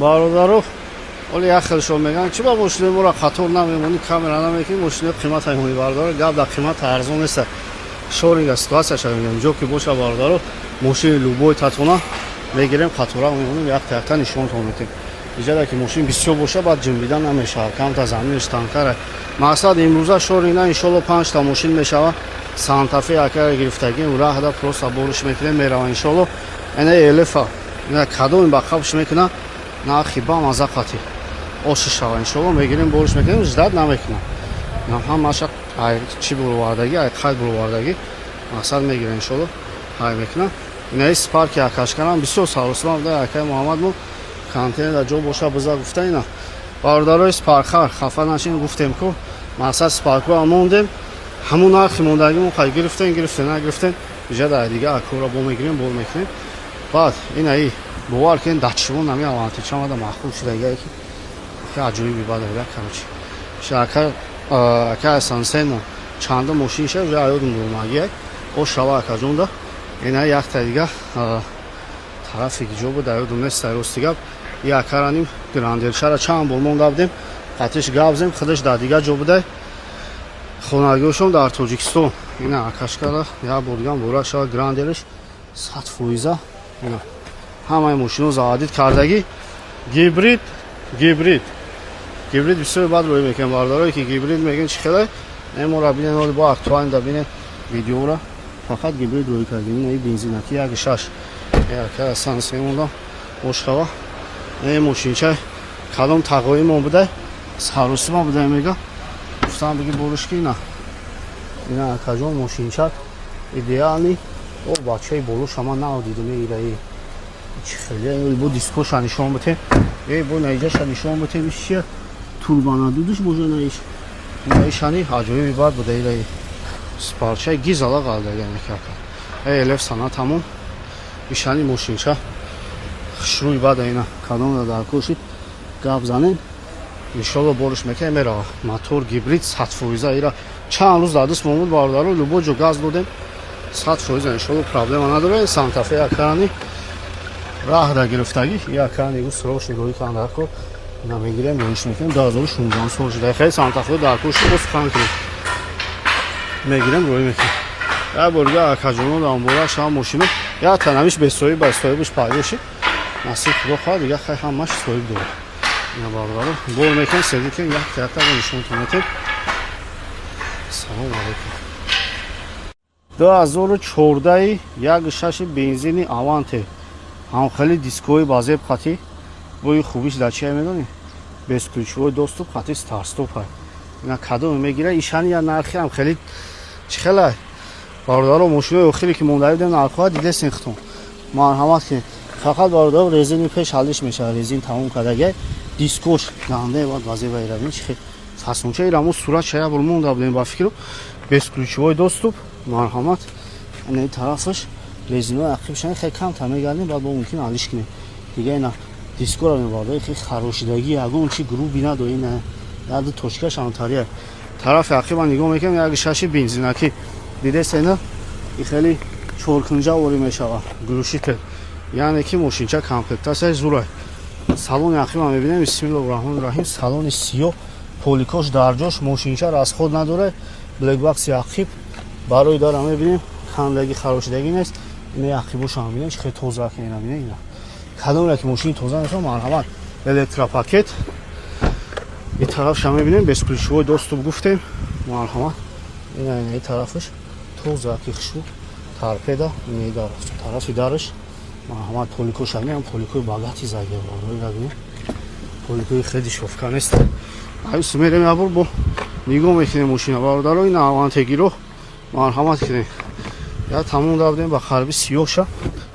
бародаро оли яхелшон меган чи ба мошини мора қатор намемони камера намекини мошини қимат ҳамони бародаро гап дар қимат арзон неста шоринга ситуацияша мегам ҷо ки боша бародаро мошини любой татона мегирем қатора мемоним якта нишонтон метем иҷада ки мошин бисёр боша баъд ҷинбида намешавад камта заминиш танкара мақсад имрӯза шоринга иншолло 5 та мошин мешава сантафе якара гирифтагим раҳда просто бориш мекунем мерава иншолло ина элефа ина кадоми ба қабш мекуна на хиба мазақати оша шава иншолло мегирем бориш мекунем ждат намекунам ҳамаша чи бурвардаги ай қайд бурвардаги мақсад мегирем иншолло ҳай мекунам инаи спарки якашканам бисёр саросимам да якай муҳаммад мо контейнер ҷо боша биза гуфта ина бародарои спаркхар хафа нашин гуфтем ку мақсад спаркро мондем ҳамун нархи мондагимон қай гирифтем нагирифтем иҷада дига акора бо мегирем бо мекунем баъд инаи бовар кен дачшивон нами авантичамада махлуқ шидаги ки аҷоиби бадаля карочи шака ака сансено чанда мошин ша ҷа ёдум думагия о шава акажонда инаи якта дига тарафи ҷобу да ёдум неста ростигап якараним гранделшара чанд бор монда будем қатиш гавзем худаш да дига ҷо буда хонагиошон дар Тоҷикистон ина акашкара як бор дигам бора шава гранделиш 100% ина ҳамаи мошино заводид кардаги гибрид бисёр бад рӯй мекунем бародарое ки гибрид мегӯян чӣ хеле эмора бинен оли бо актуалда бинен видеора фақат гибрид рӯй кардем инаи бензинаки 1.6 яка санс мемонда ошхава е мошинча калом тағоимон буда саросима буда мега гуфтам биги боришки ина акаҷон мошинча идеални о бачаи болош ама наодидуме ираи чӣ хеле бо дискоша нишон бутем бо наиҷаша нишон бутем ишчия турбанадудуш божа наишани аҷоиби бад буда ираи спарчаи гизала қалдагамекака элеф санатамон ишани мошинча шрӯи бада ина кадомда дар кӯшид гап занем иншолло бориш мекунем мерава мотор гибрид 100% ира чанд рӯз дар дӯст момуд бародаро любой ҷо газ додем 100% иншолло проблема надорем сантафе якарани раҳда гирифтагӣ якарани ӯ суроғ нигоҳӣ кан дар кор ина мегирем бориш мекунем 2016 сол шуда хеле сантафе дар кӯшид боз хан кунем мегирем рӯй мекунем як борга акаҷоно дамбора шава мошино якта намиш бесоҳиб ба соҳибиш пайдо шид насиб худо хоҳад дига хай ҳамаш соҳиб дорад ина бародаро бор мекунем седикем якта ба нишонтон метем салом алайкум 2014 1.6 бензини аванте ҳамхели дискои базеб қати бои хубиш дар чия медонӣ безключовой доступ қати старстопа ина кадоме мегира ишани я нархи ҳамхели чӣ хелай бародаро мошинои охире ки мондаи будем нархҳоя диде синхтон марҳамат кунед фақат бародаро резини пеш ҳалиш мешавад резин тамом кардагия дискош гандаи бад вазеба иравин чӣ фасонча ирамо сурат шая бор монда будем ба фикру безключовой доступ марҳамат ина тарафаш резинои ақибшани хеле камта мегардем баъд бо мумкин ҳалиш кунем дига ина дискора мебардаи хеле харошидаги ягон чи груби надори ина яду точкаш антария тарафи ақиба нигоҳ мекунем 1.6 бензинаки дидесена и хеле чоркунҷавори мешава глушител яъне ки мошинча комплектасияш зурай салони ақиба мебинем бисмиллоҳи роҳмони роҳим салони сиёҳ поликош дар ҷош мошинча расход надорад блекбакси ақиб барои дора мебинем кандаги харошидаги нест ина ақибоша мебинем чӣ хеле тоза ина бинем ина кадомре ки мошини тоза мешава марҳамат электропакет и тарафша мебинем безключовой доступ гуфтем марҳамат ина тарафаш тоза ки хушбу торпеда ина дар тарафи дараш марҳамат поликоша мебинем поликои багати заги барои поликои хеле шофка нест айс мерем ябор бо нигоҳ мекунем мошина бародаро ина авантегиро марҳамат кунем я тамом давдем ба харби сиёша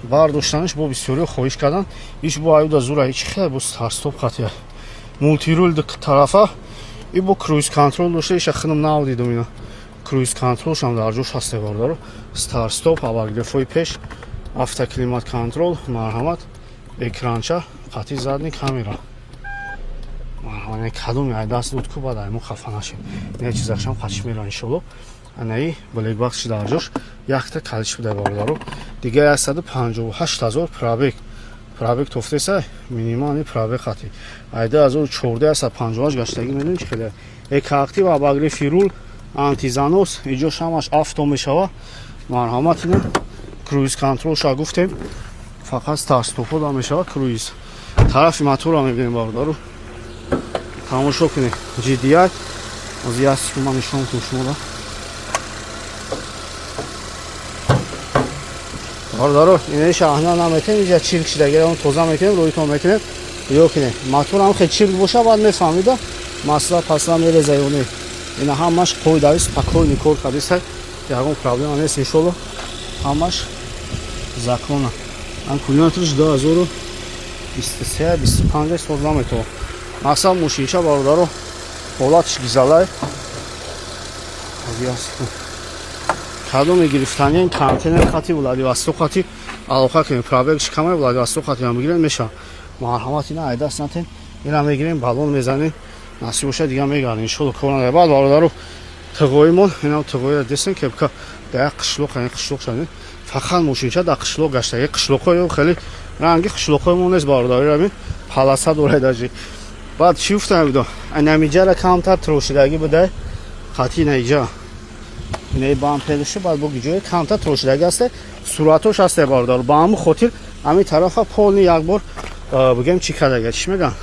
бардоштанаш бо бисёриё хоҳиш кардан иш бо аюда зура ич хеле бо старстоп қатия мултирул тарафа и бо круиз контрол дошта иша хинам навдидум ина круиз контролшам дар ҷош ҳасте бародаро старстоп аваргрифои пеш автоклимат контрол марҳамат экранча қати задни камера марҳамат кадоми ай даст дуд ку баъд аймон хафа нашем ина чизашам қатиш мера иншолло анаи блекбакси дар ҷош якта калиш буда бародаро дига 158 000 пробег пробег тофтеса минимальный пробег хати айда 1458 гаштаги медонӣ чӣ хеле экоактив абагри фирул антизанос иҷо шамаш авто мешава марҳамат ина круиз контролша гуфтем фақат старт-стопо да мешава круиз тарафи мотора мебинем бардору тамошо кунед GDI аз ястику ман нишон кунам шумода бардору инаи шаҳна наметем иҷа чирк шидаги он тоза метем рӯитон метем ё кине моторам хел чирк боша баъд мефаҳмида масла пасла мелеза ё не ина ҳамаш қоидави спокойни кор кардиса ягон проблема нест иншолло ҳамаш закона ан километрш 2023-25 соз наметова мақсад мошинча бародаро ҳолатиш гизалай кадоми гирифтаниян контейнер хати Владивосток хати алоқа кунем пробегш камай Владивосток хати ҳам бигирем меша марҳамат ина айдас натен ина мегирем балон мезанем насиб боша дига мегардем иншолло кора баъд бародаро тиғоимон ина тиғои дестем кепка да қишлоқ ин қишлоқ шадем фақат мошинча да қишлоқ гашта е қишлоқо хеле ранги қишлоқоимон нест бародаро рамин паласа дорад ажи баъд чӣ гуфтам будо намиҷара камтар трошидаги буда хати наиҷа инаи бампериши баъд бо гиҷои камтар трошидаги аста суръатош аста бародаро ба ҳамун хотир ҳамин тарафа полни якбор бигем чӣ кардаги чӣ мегӯям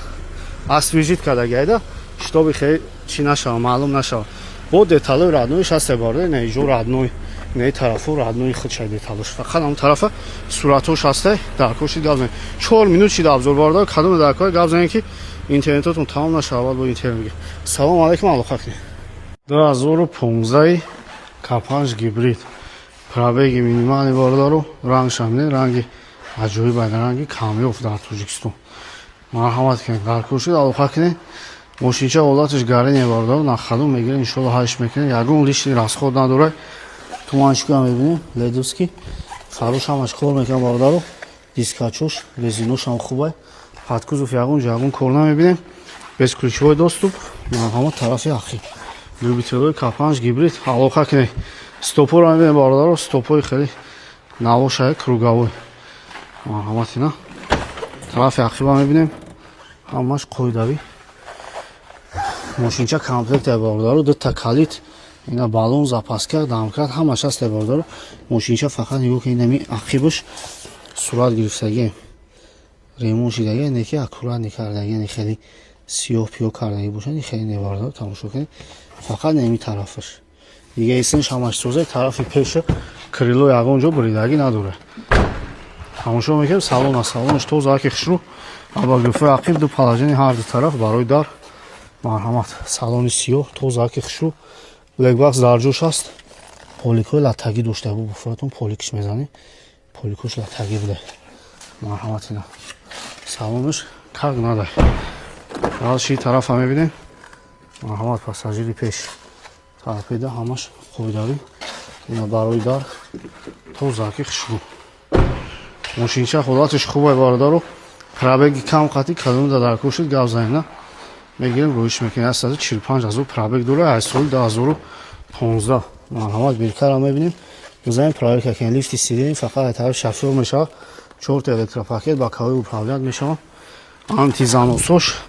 освежит кардаги айда шитоби хеле чӣ нашава маълум нашава бо деталои радноиш аста бародаро ина иҷо радной инаи тарафо раднои худша деталош фақат ҳамун тарафа суръатош аста даркоши гавзанед 4 минут шида абзор бародаро кадоми даркои гавзанед ки интернетотон тамом нашава бо интернет мегӯям салому алайкум алоқа кунед 2015 К5 гибрид пробеги минимални бародаро рангша мебинед ранги аҷоиб ранги камёб дар Тоҷикистон марҳамат кунед даркошид алоқа кунед мошинча ҳолатиш гарине бародаро нахалу мегирем иншолло ҳайш мекунем ягон лишни расход надорад туманчика мебинем ледовски фарош ҳамаш кор мекунам бародаро дискачош резиношам хубай падкузов ягон кор намебинем безключевой доступ марҳамат тарафи ахир любителои К5 гибрид алоқа кунед стопоро мебинем бародаро стопои хеле навошае круговой марҳамат ина тарафи ахира мебинем ҳамаш қоидави мошинча комплекта бародаро дута калит ина балон запаска дамкрат ҳамаш аста бародаро мошинча фақат нигоҳ ки инами ақибаш сурат гирифтаги ремон шидаги неки аккуратни кардаги не хеле сиёҳ пиё кардаги бошад хеле не бародаро тамошо кунед фақат неми тарафаш дига исенш ҳамаш соза тарафи пеша крило ягон ҷо бридаги надорад тамошо мекунем салонаш тоза ки хушрӯ абагифои ақиб ду положени ҳар ду тараф барои дар марҳамат салони сиёҳ тоза ки хушрӯ блекбакс дар ҷош аст поликҳои латтагӣ дошта бо буфоратон поликш мезанем поликош латтагӣ буде марҳамат ина салонаш как надай ши тарафа мебинем марҳамат пассажири пеш тарафеда ҳамаш қоидави ина барои дар тоза ки хушрӯ мошинча ҳолатиш хубай бародаро пробеги кам қати кадоми даркошид гавзанена мегирем рӯиш мекунем 145 000 пробег дора аз соли 2015 марҳамат биркара мебинем мезанем пробег кен лифти сидени фақат тараф шофёр мешава 4 электропакет ба кавои управлят мешава антизаносош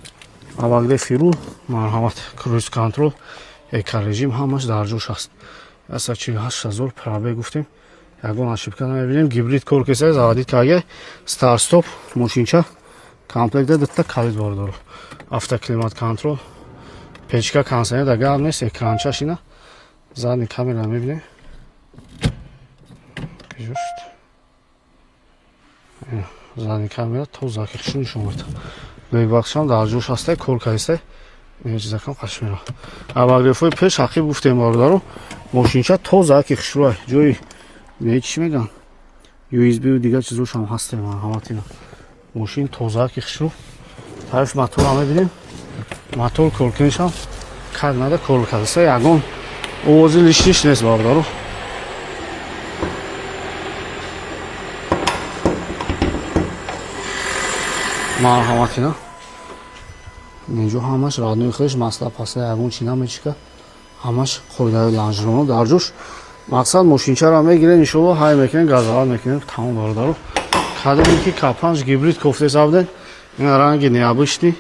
авагре фирул марҳамат круиз контрол экорежим ҳамаш дар ҷош аст 148 000 пробег гуфтем ягон ошибка намебинем гибрид кор кеса заводид карга старт стоп мошинча комплекта дута калид бародаро автоклимат контрол печка консонер да гав нест экранчаш ина задни камера мебинем задни камера тоза ки хушрӯ нишон мета блекбаксшам дар ҷош аста кор кардиста чизакам қашмира абагрифои пеш ақиб гуфтем бародаро мошинча тоза ки хушрӯ ҷои не чӣ мегӯям USB дига чизошам ҳастем марҳамат ина мошин тоза ки хушрӯ тарафи мотора мебинем мотор коркунишам как нада кор кардиста ягон овози лиштиш нест бародаро марҳамат ина инҷо ҳамаш раднои худаш масла пасла ягон чӣ намечика ҳамаш қоидави ланжроно дар ҷош мақсад мошинчаро мегирем иншолло ҳай мекунем газоват мекунем тамом бародаро кадоме ки капанҷ гибрид кофте савден ин ранги необычный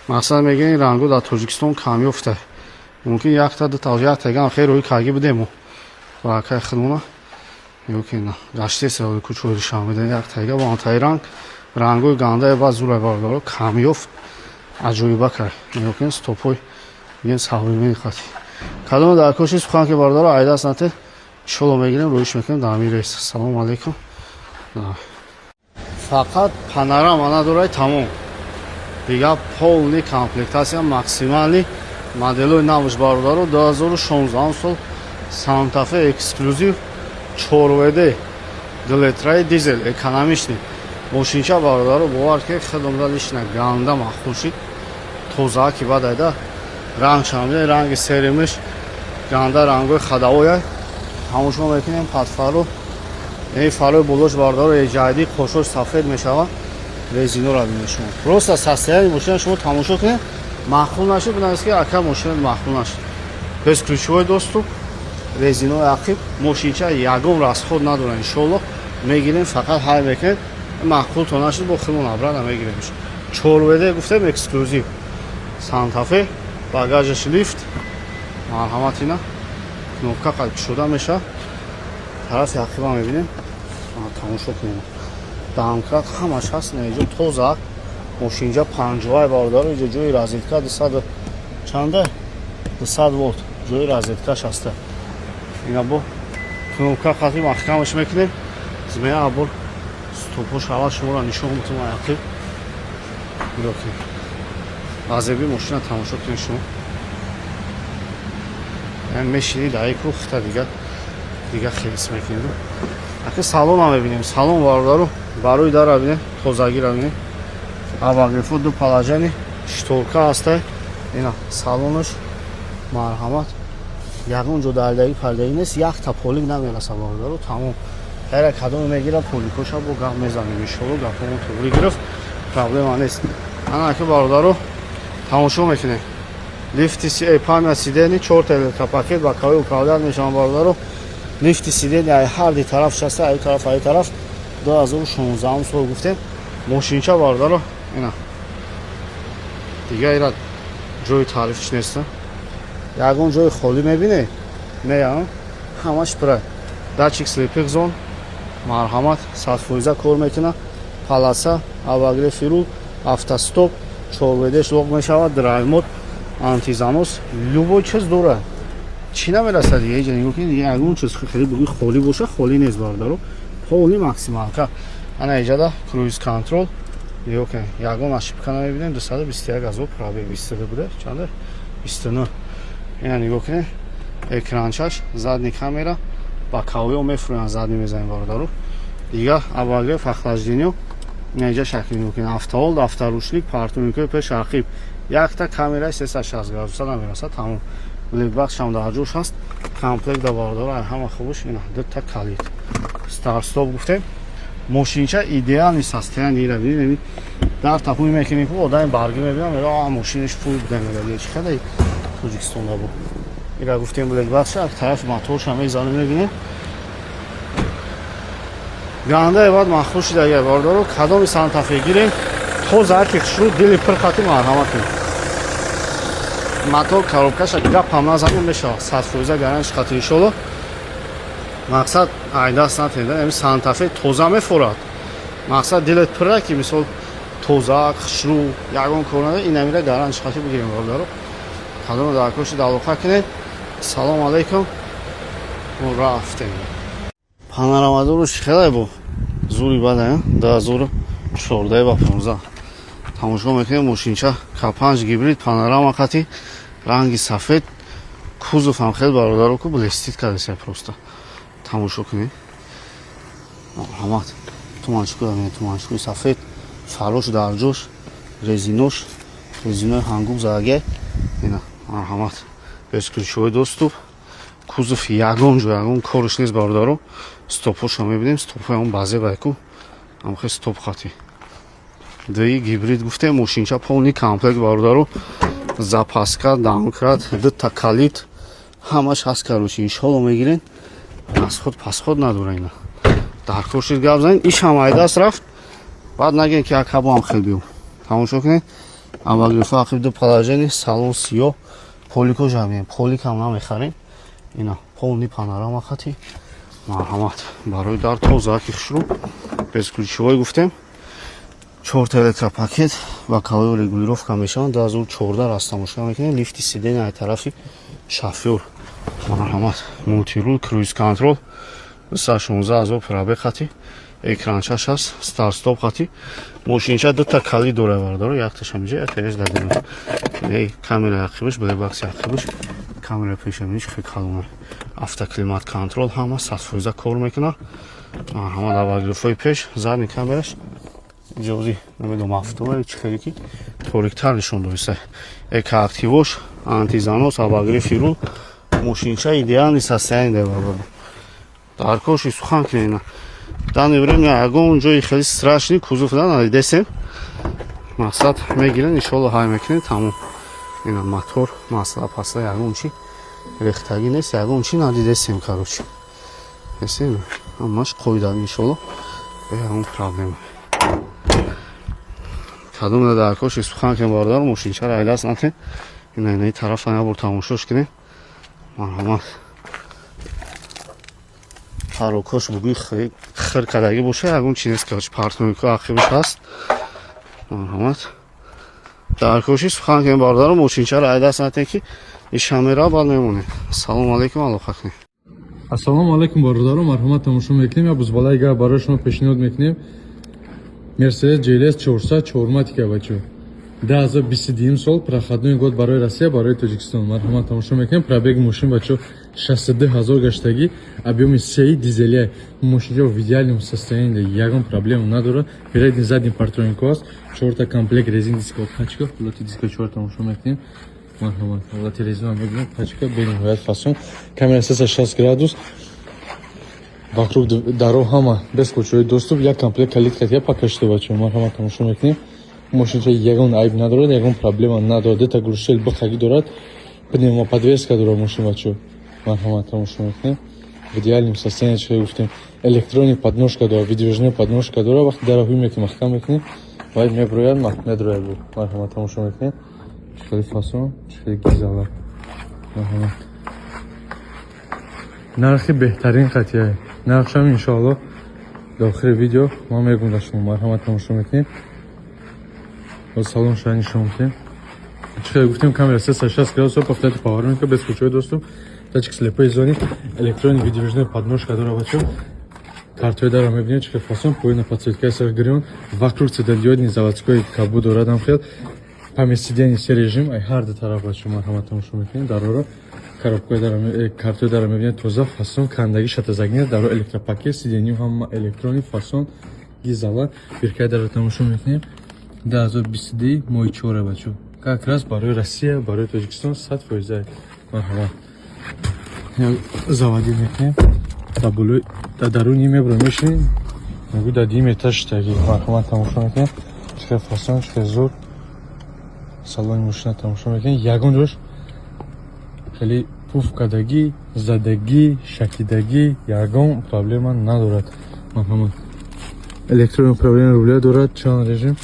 масалан мегӯем рангу дар Тоҷикистон камёфта мумкин якта дута як тагам хел рӯи каги будему вакай худмона ёкина гаштеса рӯи кучуи ришам биден як тага вантай рангои гандае ба зурай бардоро камёфт аҷоиба кай ёкин стопой ген савимини хати кадоме дар коши сухан ки бардоро айда санте иншолло мегирем рӯиш мекунем дар ҳамин рейс. Ассалому алайкум. Фақат панорама надорад тамом. Дигар полный комплектация максимальный моделои навш бардоро 2016 сол Santa Fe эксклюзив 4WD длетраи дизел экономичный мошинча бардоро бовар ки худумда лишна ганда махуши тоза ки бадайда ранг шамде ранги серимиш ганда рангои хадавоя тамошо мекунем патфару ин фарои болош бардоро эҷади қошош сафед мешавад резиноро бинед шумо просто состояние мошина шумо тамошо кунед махрум нашид бинавист ки ака мошина махрум нашид без ключевой доступ резинои ақиб мошинча ягон расход надорад иншолло мегирем фақат ҳай мекунед махрумтон нашид бо худмон абрада мегирем 4WD гуфтем эксклюзив Santa Fe багажаш лифт марҳаматина кнопка қалб шуда меша тарафи ақиба мебинем тамошо кунем дамкрат ҳамаш ҳаст неҷо тоза мошинҷа 50 бардоро иҷо ҷои розетка 200 чанда 200 волт ҷои розеткаш ҳаста ина бо кнопка қати маҳкамаш мекунем змея абор стопо шавад шуморо нишон мутума ақиб бироки азеби мошина тамошо кунем шумо мешини даику хта дигар хелис мекунем аки салонам мебинем салон бардоро барои дара бинем тозагира бинем аввалгрифу ду палаҷани шторка ҳаста ина салонаш марҳамат ягон ҷо дардаги пардаги нест якта полик намераса бардоро тамом ҳера кадоме мегира поликоша бо гап мезанем иншолло гапомон туғри гирифт проблема нест ана аки бардоро тамошо мекунем лифти памя сидени 4 электропакет ба кави управлят мешаванд бардоро лифти сидени ай ҳарди тараф шаста ай тараф 2016 сол гуфтем мошинча бардоро ина дига ира ҷои тарифиш неста ягон ҷои холӣ мебине неям ҳамаш пура датчик слипинг зон марҳамат 100% кор мекуна паласа аввалгрифи рул автостоп 4WD лог мешавад драйв мод антизанос любой чиз дорад чӣ намерасад дига иҷа нигоҳ кунед ягон чиз хеле буги холӣ боша холӣ нест бардоро полный максималка ана иҷада круиз контрол нигоҳ кунед ягон ошибка намебинем 221 азоб пробег 22 буде чанда 29 ина нигоҳ кунед экранчаш задни камера ба кавиё мефурӯянд задни мезанем бардоро дига аввалгриф охлаждениё неҷа шакли нигоҳ кунед автоҳолд авторушник партумикои пеш ақиб якта камераи 360 градуса намераса тамом блекбаксшам дар ҷош ҳаст комплект да бардоро ҳама хубуш ина дута калид старт стоп гуфтем мошинча идеални состояние ира бинед дар тапои мекунем ку одами барги мебинам мера мошинаш фул демегади чӣ кадай Тоҷикистонда бо ира гуфтем блекбаксша тарафи моторша мезанем мебинем гандаи баъд махрӯ шидаги бардоро кадоми Santa Fe гирем тоза ки хушрӯ дили пир хати марҳамат кунем мотор коробкаша гапам назанем мешавад 100% гарантиш хати иншолло мақсад айдаст натеда ами Santa Fe тоза мефорад мақсад дилет пира ки мисол тоза хушрӯ ягон кор нада инамира гарантиш хати бигирем бардоро кадоме дар коши алоқа кунед салому алайкум рафтем панорамадору хеле бо зури бада 2014 ба 15 тамошо мекунем мошинча K5 гибрид панорама хати ранги сафед кузовам хел бародаро ку блестит кардеса просто тамошо кунем марҳамат туманчикои сафед фарош дар ҷош резинои ҳангуб задаге ина марҳамат без ключевой доступ кузов ягон ҷо ягон кориш нест бародаро стопҳошо мебинем стопҳои он базе байку амхе стоп хати ди гибрид гуфтем мошинча полный комплект бародаро запаска дамкрат дута калид ҳамаш ҳаст карочи иншолло мегирен расход пасход надора ина дар кошид гап занед ишам айдаст рафт بعد نگین که اکابو هم خیلی بیو تماشا کنید. аввалгирифта ақиб ду положение салон сиёҳ полико ҷамеем поликам намехарем ина полни панорама хати марҳамат барои дар тозаки хушрӯ безключевой гуфтем 4 электропакет ва калои регулировка мешаванд 2014 раз тамошо мекунем лифти сидени ай тарафи шофёр марҳамат мултирул круиз контрол 216 000 пробег хати экранчаш аст старт стоп хати мошинча дута калид дора вардоро якташ ҳамҷа якеш дадем ей камера ақибаш блэкбокс ақибаш камера пешаминиш хеле калон автоклимат контрол ҳама 100% кор мекунад ҳама аввалгирифтаи пеш задни камераш иҷози намедонам автомобили чӣ хеле ки ториктар нишон доиста экоактивош антизанос аввалгирифти рул мошинча идеални состояние дорад дар коши сухан кинена в данное время ягон ҷои хеле страшни кузов надесем мақсад мегирен иншолло ҳай мекунем тамом ина мотор масла пасла ягон чи рехтагӣ нест ягон чи надидесем короче десем ҳамаш қоидави иншолло ягон проблема кадом дар коши сухан кен бордар мошинчаро айлас натен ина тарафа набур тамошош кунем марҳамат ҳарокош бугӯи хир кардагӣ боша ягон чи нест короче партовико ақибаш ҳаст марҳамат дар коши сухан кен бордар мошинчаро айдас натен ки ишамера бад мемонем ассалому алайкум алоқа кунем ассалому алайкум бародаро марҳамат тамошо мекунем я бузбалаи гап барои шумо пешниҳод мекунем Mercedes GLS 400 4матика бачо 2022 сол проходной год барои Россия барои Тоҷикистон марҳамат тамошо мекунем пробеги машин бачо 62000 гаштагӣ объёми 3 дизеля машинҷо в идеальном состоянии ягон проблема надорад передний задний партронико аст 4 комплект резин дисков пачка лоти диска 4 тамошо мекунем марҳамат лоти резина мебинем пачка бениҳоят фасон камера 360 градус вокруг даро ҳама без ключовой доступ як комплект калитка я пока что бачо марҳамат тамошо мекунем машинча ягон айб надорад ягон проблема надорад дета глушел бихаги дорад пневмоподвеска дорад машин бачо марҳамат тамошо мекунем в идеальном состоянии чӣ гуфтем электроник подножка дорад видвижная подножка дорад вақти дароҳӣ мекунем маҳкам мекунем вай меброяд медрояд марҳамат тамошо мекунем чӣ фасон чӣ гизала марҳамат нархи беҳтарин қатъия нархшам иншоалло дар охири видео ман мегӯм дар шумо марҳамат тамошо мекунем боз салон шуда нишон мекунем чӣ гуфтем камера 360 градусов повтати поворотника без ключовой доступ датчик слепой зоны электроник видвижной подножка дора бачо картои дара мебинем чӣ фасон поина подсветка саргирён вокруг цветодиодный заводской кабу дорад амхел память сидения все режим ай ҳар ду тараф бачо марҳамат тамошо мекунем дарора картои дара мебинем тоза фасон кандаги шатазагни даро электропакет сидению ҳама электроник фасон гизала биркаи дара тамошо мекунем 2022 моҳи 4 бачо как раз барои Россия барои Тоҷикистон 100% марҳамат заводӣ мекунем табулои дар даруни мебро мешинем мегӯ дар диметр штаги марҳамат тамошо мекунем чӣ фасон чӣ зур салони машина тамошо мекунем ягон ҷош хеле пуф кардагӣ задагӣ шакидагӣ ягон проблема надорад марҳамат электронное управление руля дорад чанд режим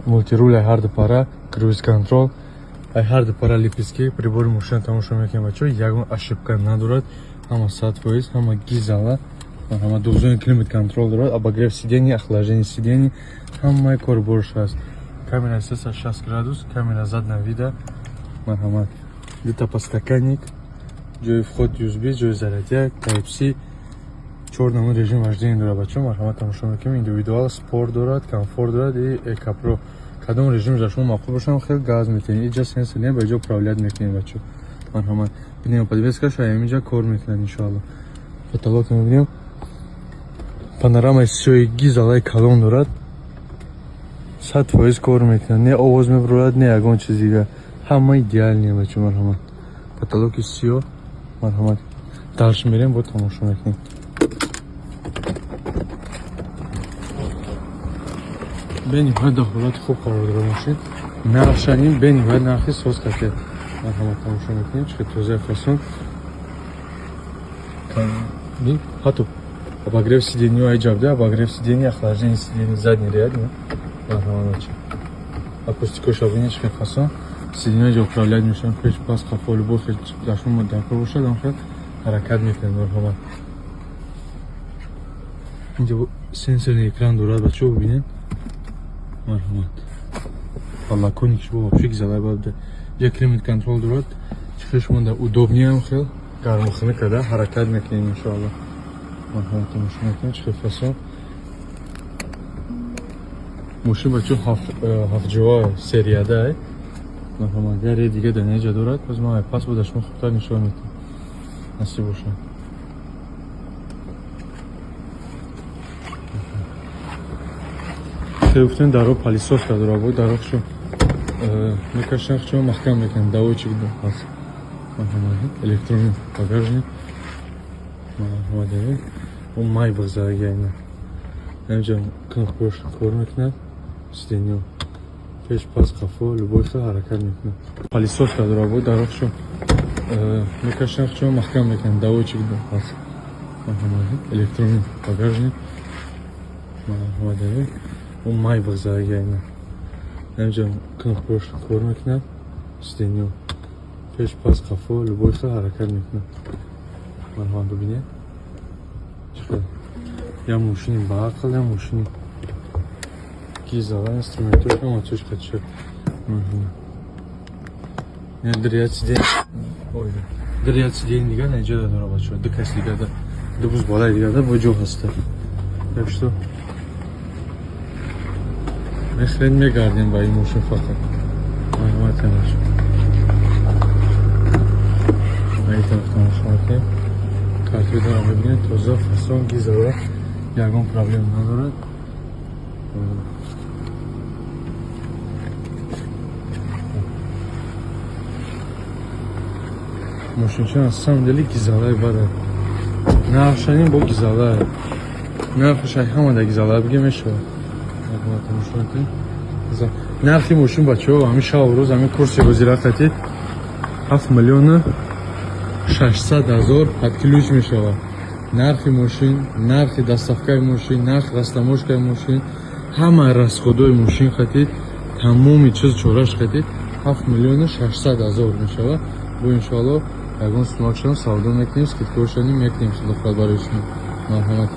мультирул ай ҳар ду пара круиз контрол ай ҳар ду пара липецки прибори машина тамошо мекунем бачо ягон ошибка надорад ҳама 100% ҳама гизала марҳамат дозони климат контрол дорад обогрев сидений охлаждение сидений ҳамаи корборш аст камера 360 градус камера задна вида марҳамат дута подстаканник ҷои вход USB ҷои зарядяк Type-C 4 номер режим вождения дорад бачо марҳамат тамошо мекунем индивидуал спорт дорад комфорт дорад и экопро кадом режим дар шумо мақбул бошам хел газ метавонед инҷа сенсор не ба ҷо управлять мекунем бачо марҳамат пневмоподвескаш ҳаминҷа кор мекунад иншоалло потолок мебинем панорамаи сиёҳи залаи калон дорад 100% кор мекунад не овоз меброяд не ягон чиз дигар ҳама идеалния бачо марҳамат потолоки сиёҳ марҳамат дарш мерем бо тамошо мекунем бениҳоят дар ҳолати хуб қарор дорад машин нархшанин бениҳоят нархи соз кардед марҳамат тамошо мекунем чӣ тозаи фасон ҳатто Обогрев сидений айджабда, обогрев сидений, охлаждение сидений задний ряд. Акустику шабинечка фасон. Сидений же управлять мешан, пеш пас кафо любовь, дашму моддан пробушад, он хед харакат мекнет мархамат. Инҷа сенсорный экран дорад, бачаҳо бибинед. Марҳамат. Балкони ки шумо вообще гизалай буда. Я климат контрол дорад. Чихеш монда удобниям хел. Гармохона када ҳаракат мекунем иншоалло. Марҳамат мошин мекунем чихе фасон. Мошин бачаҳо 7 ҷоа серияда. Марҳамат. Гаре дига дар неҷа дорад. Боз ман пас буда шумо хубтар нишон медиҳам. Насиб бошад. Гуфтем даро палисовка дорад, бо дарохшо мекашам, чмо маҳкам мекунем, давойчик ҳаст. Марҳамат. Электронный багажник. Марҳамат. Он май бигзарагайна. Инҷа кнопкаш кор мекунад. Сиденьё. Пеш пас қафо любой хел ҳаракат мекунад. Палисовка дорад, бо дарохшо мекашам, чмо маҳкам мекунем, давойчик ҳаст. Марҳамат. Электронный багажник. Марҳамат. Он май бигзарагайна. Инҷа кнопкаш кор мекунад. Сиденьё. Пеш пас қафо любой хел ҳаракат мекунад. Марҳамат бибинед. Чихел. Я мошини баақл, я мошини гизала инструментош аматош кача. Марҳамат. Я дрияд сиден. Ой. Дрияд сиден дига неҷа дора бачо. Ду кас дига да. Ду буз болай дига да бо ҷо ҳаста. Так что мехрен мегардем ба ин мошин фақат. Марҳамат ямаш. Ай тарафтан шумо картои дорам бибинед, тоза, фасон, гизала, ягон проблем надорад. Мошинчон аз самом деле гизалаи бада. Нархшанин бо гизалаа. Нархшай ҳамада гизалаа биге мешавад. Нархи мошин бачаҳо ҳамин шабу рӯз ҳамин курси ҳозира қатӣ 7 миллион 600,000 под ключ мешавад. Нархи мошин, нархи доставкаи мошин, нархи растаможкаи мошин, ҳама расходои мошин қатӣ, тамоми чиз чораш қатӣ 7 миллион 600,000 мешавад. Бо иншоалло ягон сумакшон савдо мекунем, скидкаошани мекунем, худофат барои шумо. Марҳамат.